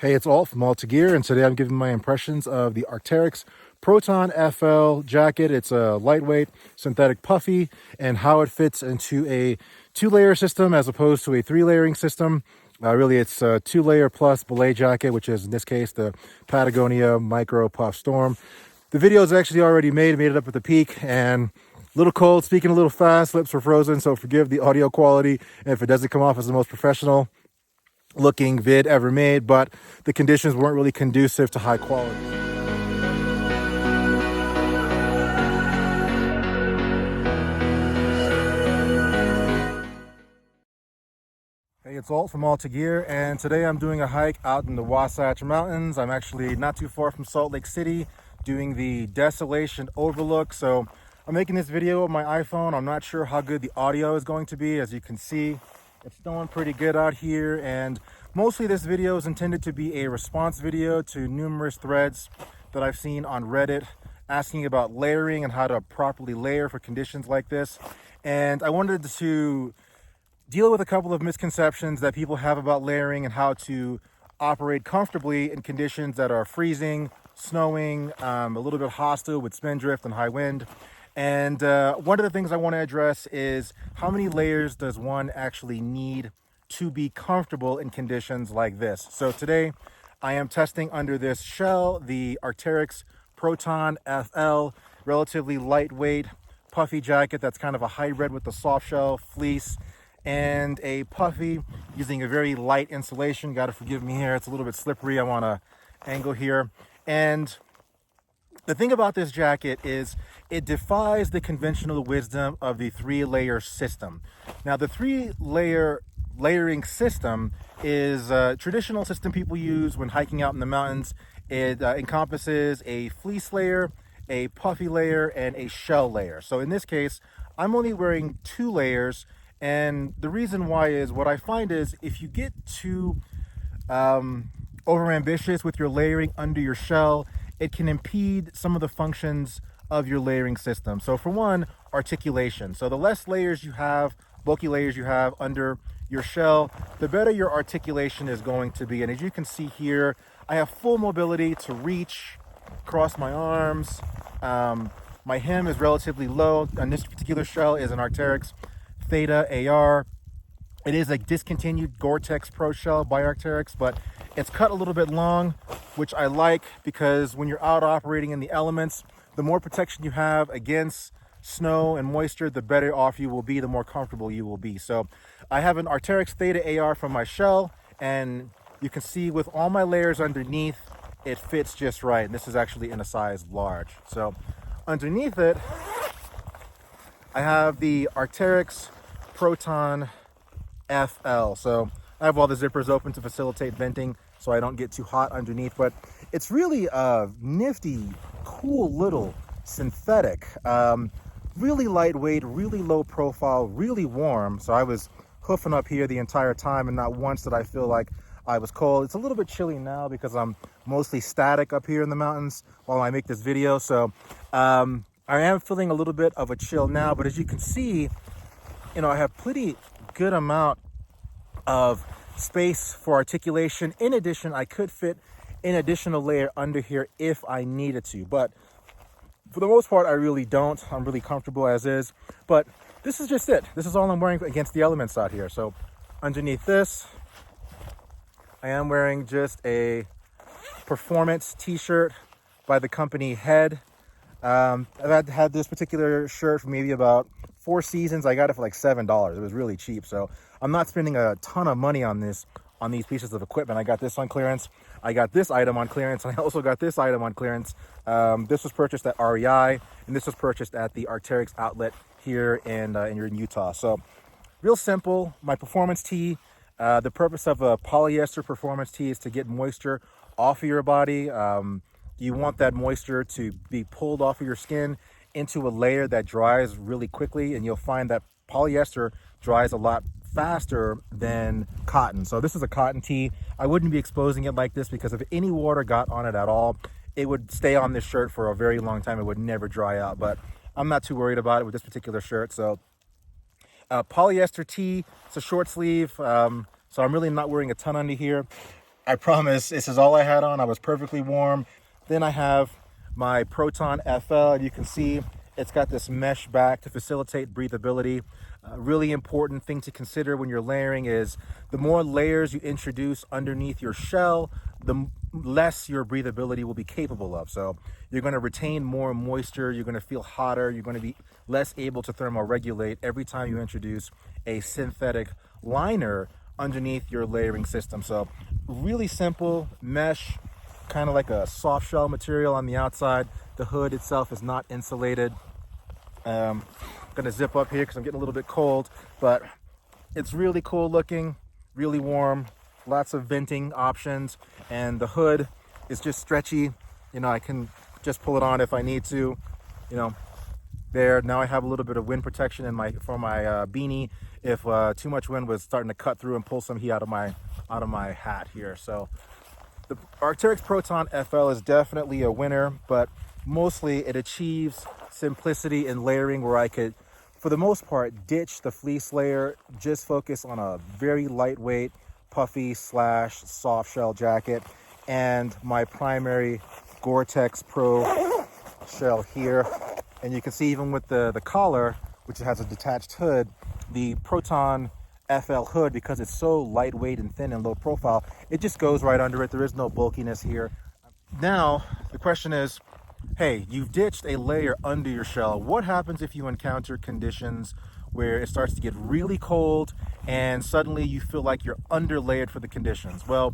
Hey, it's Alt from Alta Gear, and today I'm giving my impressions of the Arc'teryx Proton FL jacket. It's a lightweight synthetic puffy and how it fits into a two-layer system as opposed to a three-layering system. Really, it's a two-layer plus belay jacket, which is in this case the Patagonia Micro Puff Storm. The video is actually already made it up at the peak, and a little cold, speaking a little fast, lips were frozen, so forgive the audio quality and if it doesn't come off as the most professional looking vid ever made, but the conditions weren't really conducive to high quality. Hey, it's Alt from Alta Gear, and today I'm doing a hike out in the Wasatch Mountains. I'm actually not too far from Salt Lake City doing the Desolation Overlook. So I'm making this video with my iPhone. I'm not sure how good the audio is going to be. As you can see, it's snowing pretty good out here, and mostly this video is intended to be a response video to numerous threads that I've seen on Reddit asking about layering and how to properly layer for conditions like this. And I wanted to deal with a couple of misconceptions that people have about layering and how to operate comfortably in conditions that are freezing, snowing, a little bit hostile with spindrift and high wind. And one of the things I want to address is how many layers does one actually need to be comfortable in conditions like this. So today I am testing under this shell, the Arc'teryx Proton FL, relatively lightweight puffy jacket that's kind of a hybrid with the soft shell fleece and a puffy using a very light insulation. Got to forgive me here, it's a little bit slippery. I want to angle here. And the thing about this jacket is it defies the conventional wisdom of the three-layer system. Now, the layering system is a traditional system people use when hiking out in the mountains. It encompasses a fleece layer, a puffy layer, and a shell layer. So in this case, I'm only wearing 2 layers. And the reason why is what I find is if you get too overambitious with your layering under your shell, it can impede some of the functions of your layering system. So for one, articulation. So the less layers you have, bulky layers you have under your shell, the better your articulation is going to be. And as you can see here, I have full mobility to reach, cross my arms. My hem is relatively low, and this particular shell is an Arc'teryx Theta AR. It is a discontinued Gore-Tex Pro shell by Arc'teryx, but it's cut a little bit long, which I like because when you're out operating in the elements, the more protection you have against snow and moisture, the better off you will be, the more comfortable you will be. So I have an Arc'teryx Theta AR from my shell, and you can see with all my layers underneath, it fits just right. And this is actually in a size large. So underneath it, I have the Arc'teryx Proton FL. So I have all the zippers open to facilitate venting so I don't get too hot underneath, but it's really a nifty, cool little synthetic, really lightweight, really low profile, really warm. So I was hoofing up here the entire time, and not once did I feel like I was cold. It's a little bit chilly now because I'm mostly static up here in the mountains while I make this video. So I am feeling a little bit of a chill now, but as you can see, I have pretty good amount of space for articulation. In addition, I could fit an additional layer under here if I needed to, but for the most part, I really don't. I'm really comfortable as is, but this is just it. This is all I'm wearing against the elements out here. So underneath this, I am wearing just a performance t-shirt by the company Head. I've had this particular shirt for maybe about 4 seasons. I got it for like $7. It was really cheap. So I'm not spending a ton of money on these pieces of equipment. I got this on clearance. I got this item on clearance. And I also got this item on clearance. This was purchased at REI, and this was purchased at the Arc'teryx outlet here in Utah. So real simple. My performance tee, the purpose of a polyester performance tee is to get moisture off of your body. You want that moisture to be pulled off of your skin into a layer that dries really quickly, and you'll find that polyester dries a lot faster than cotton. So this is a cotton tee. I wouldn't be exposing it like this because if any water got on it at all, it would stay on this shirt for a very long time. It would never dry out, but I'm not too worried about it with this particular shirt. So polyester tee, it's a short sleeve, so I'm really not wearing a ton under here. I promise this is all I had on. I was perfectly warm. Then I have my Proton FL. You can see it's got this mesh back to facilitate breathability. Really important thing to consider when you're layering is the more layers you introduce underneath your shell, the less your breathability will be capable of. So you're going to retain more moisture, you're going to feel hotter, you're going to be less able to thermoregulate every time you introduce a synthetic liner underneath your layering system. So really simple mesh, kind of like a soft shell material on the outside. The hood itself is not insulated. I'm gonna zip up here because I'm getting a little bit cold, but it's really cool looking, really warm, lots of venting options, and the hood is just stretchy. You know, I can just pull it on if I need to. You know, there now I have a little bit of wind protection in my beanie if too much wind was starting to cut through and pull some heat out of my hat here. So the Arc'teryx Proton FL is definitely a winner, but mostly it achieves simplicity in layering where I could, for the most part, ditch the fleece layer, just focus on a very lightweight, puffy / soft shell jacket and my primary Gore-Tex Pro shell here. And you can see even with the collar, which has a detached hood, the Proton FL hood, because it's so lightweight and thin and low profile, it just goes right under it. There is no bulkiness here. Now, the question is, hey, you've ditched a layer under your shell. What happens if you encounter conditions where it starts to get really cold and suddenly you feel like you're underlayered for the conditions? Well,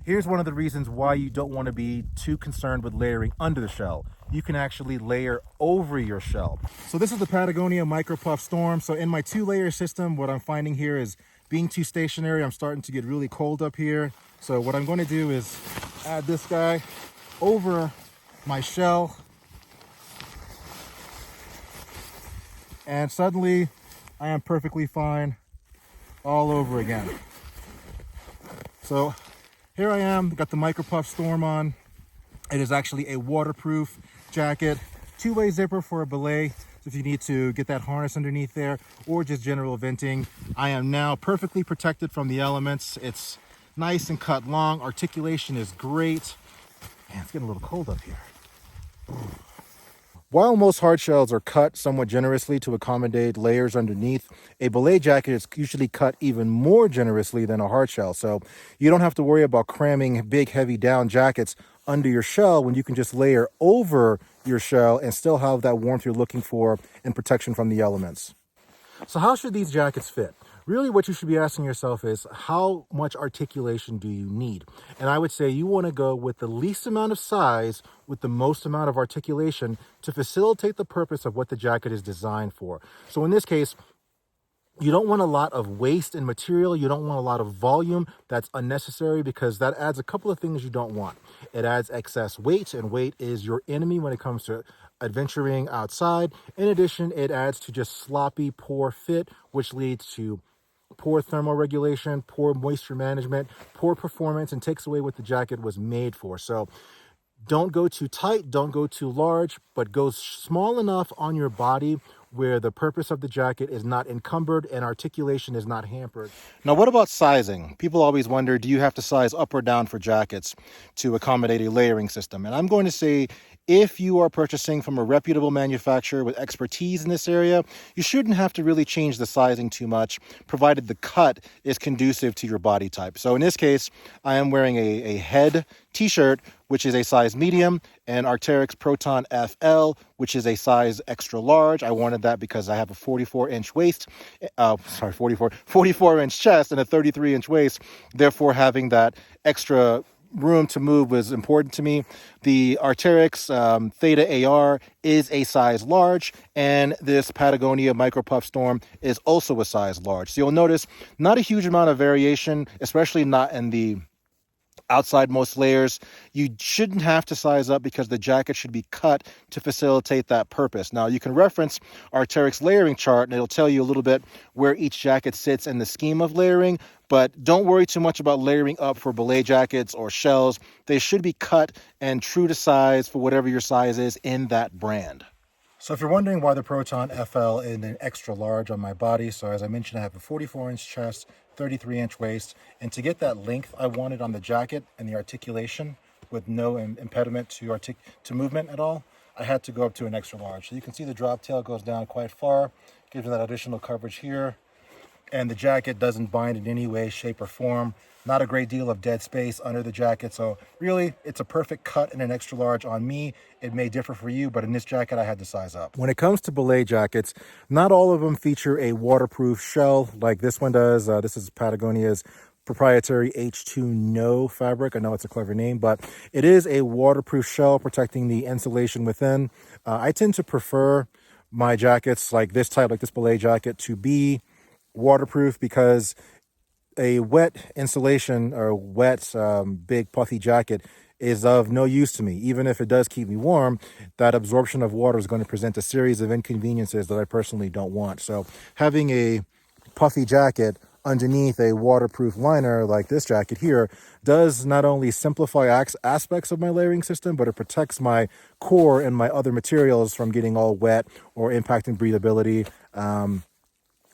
here's one of the reasons why you don't want to be too concerned with layering under the shell. You can actually layer over your shell. So this is the Patagonia Micro Puff Storm. So in my 2-layer system, what I'm finding here is being too stationary, I'm starting to get really cold up here. So what I'm going to do is add this guy over my shell, and suddenly I am perfectly fine all over again. So here I am, got the Micro Puff Storm on. It is actually a waterproof jacket, 2-way zipper for a belay, so if you need to get that harness underneath there, or just general venting. I am now perfectly protected from the elements. It's nice and cut long, articulation is great. Man, it's getting a little cold up here. While most hard shells are cut somewhat generously to accommodate layers underneath, a belay jacket is usually cut even more generously than a hard shell. So you don't have to worry about cramming big, heavy down jackets under your shell when you can just layer over your shell and still have that warmth you're looking for and protection from the elements. So how should these jackets fit? Really what you should be asking yourself is, how much articulation do you need? And I would say you want to go with the least amount of size with the most amount of articulation to facilitate the purpose of what the jacket is designed for. So in this case, you don't want a lot of waste in material. You don't want a lot of volume that's unnecessary, because that adds a couple of things you don't want. It adds excess weight, and weight is your enemy when it comes to adventuring outside. In addition, it adds to just sloppy, poor fit, which leads to poor thermoregulation, poor moisture management, poor performance, and takes away what the jacket was made for. So don't go too tight, don't go too large, but go small enough on your body where the purpose of the jacket is not encumbered and articulation is not hampered. Now, what about sizing? People always wonder, do you have to size up or down for jackets to accommodate a layering system? And I'm going to say, if you are purchasing from a reputable manufacturer with expertise in this area, you shouldn't have to really change the sizing too much, provided the cut is conducive to your body type. So in this case, I am wearing a head t-shirt, which is a size medium, and Arc'teryx Proton FL, which is a size extra large. I wanted that because I have a 44-inch waist, 44-inch chest and a 33-inch waist. Therefore, having that extra room to move was important to me. The Arc'teryx Theta AR is a size large, and this Patagonia Micro Puff Storm is also a size large. So you'll notice not a huge amount of variation, especially not in the outside most layers. You shouldn't have to size up because the jacket should be cut to facilitate that purpose. Now, you can reference Arc'teryx layering chart, and it'll tell you a little bit where each jacket sits in the scheme of layering, but don't worry too much about layering up for belay jackets or shells. They should be cut and true to size for whatever your size is in that brand. So if you're wondering why the Proton FL is an extra large on my body, so as I mentioned, I have a 44-inch chest 33-inch waist. And to get that length I wanted on the jacket and the articulation with no impediment to movement at all, I had to go up to an extra large. So you can see the drop tail goes down quite far, gives me that additional coverage here. And the jacket doesn't bind in any way, shape, or form. Not a great deal of dead space under the jacket. So really, it's a perfect cut in an extra large on me. It may differ for you, but in this jacket, I had to size up. When it comes to belay jackets, not all of them feature a waterproof shell like this one does. This is Patagonia's proprietary H2 No fabric. I know it's a clever name, but it is a waterproof shell protecting the insulation within. I tend to prefer my jackets like this type, like this belay jacket, to be waterproof because a wet insulation or wet big puffy jacket is of no use to me. Even if it does keep me warm, that absorption of water is going to present a series of inconveniences that I personally don't want. So having a puffy jacket underneath a waterproof liner like this jacket here does not only simplify aspects of my layering system, but it protects my core and my other materials from getting all wet or impacting breathability.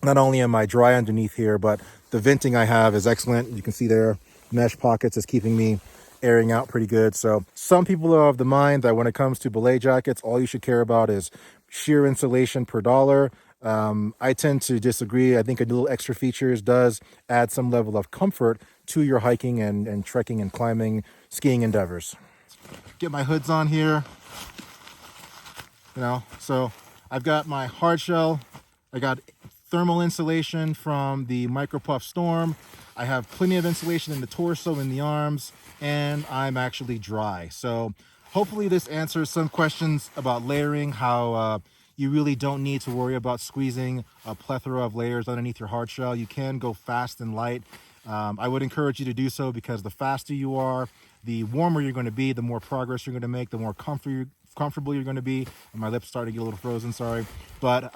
Not only am I dry underneath here, but the venting I have is excellent. You can see there, mesh pockets is keeping me airing out pretty good. So some people are of the mind that when it comes to belay jackets, all you should care about is sheer insulation per dollar. I tend to disagree. I think a little extra features does add some level of comfort to your hiking and trekking and climbing, skiing endeavors. Get my hoods on here. So I've got my hard shell. I got thermal insulation from the Micro Puff Storm. I have plenty of insulation in the torso and the arms, and I'm actually dry. So hopefully this answers some questions about layering, how you really don't need to worry about squeezing a plethora of layers underneath your hard shell. You can go fast and light. I would encourage you to do so because the faster you are, the warmer you're going to be, the more progress you're going to make, the more comfortable you're going to be. And my lips starting to get a little frozen, sorry. But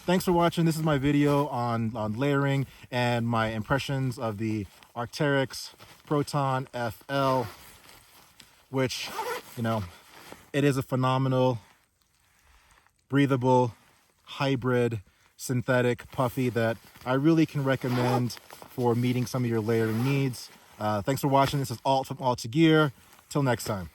thanks for watching. This is my video on layering and my impressions of the Arc'teryx Proton FL, which, it is a phenomenal, breathable, hybrid, synthetic puffy that I really can recommend for meeting some of your layering needs. Thanks for watching. This is Alt from Alt to Gear. Till next time.